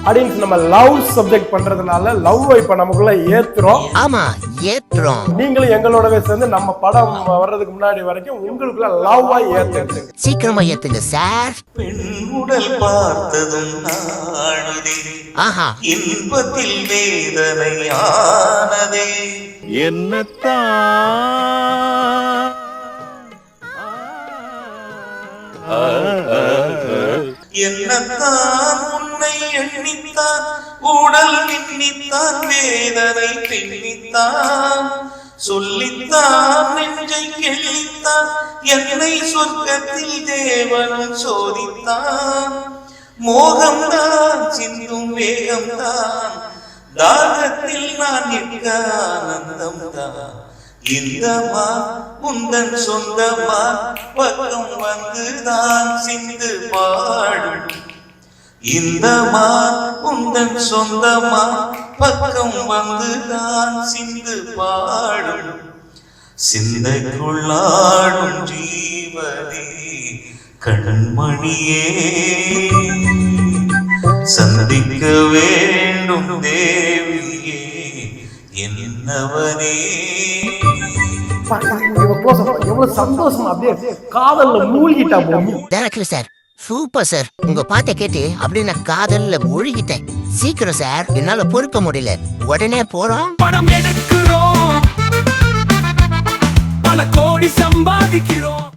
Audience நம்ம love subject பண்றதுனால love இப்ப நமக்குள்ள ஏத்துறோம். ஆமா ஏத்துறோம். நீங்களும் எங்களோடவே சேர்ந்து நம்ம படம் வர்றதுக்கு முன்னாடி வரைக்கும் உங்களுக்குள்ள லவ்வா ஏத்துங்க. சீக்கிரமா ஏத்துங்க சார். பெண் உடல் பார்த்ததும் நாடுதே, ஆஹா இன்பத்தில் வேதனையானதே. என்னத்தான் உன்னை எண்ணித்தான் உடல் நின்னித்தான் வேதனை பின்னித்தான் சொல்லித்தான் நெஞ்சை கிள்ளித்தான் என்னை சொர்க்கத்தில் தேவனும் சோதித்தான். மோகம்தான் சிந்தும் வேகம்தான் தாகத்தில் நான் எங்க ஆனந்தம்தான். இந்தமா உந்தன் சொந்தமா பக்கம் வந்துதான் சிந்து பாடும். இந்தமா உந்தன் சொந்தமா பக்கம் வந்துதான் சிந்து பாடும். சிந்தைக்குள்ளாடும் ஜீவனே கண்மணியே சந்திக்க வேண்டும் தேவியே என்னவனே. எவ்வளவு சந்தோஷம், அப்படியே காதல்ல மூழ்கிட்டா போய். Director sir super sir. உங்க பாட்டை கேட்டு அப்படி நான் காதல்ல மூழ்கிட்டேன். சீக்கிரம் சார், என்னால பொறுக்க முடியல. உடனே போறோம், படம் எடுக்கிறோம், பல கோடி சம்பாதிக்கிறோம்.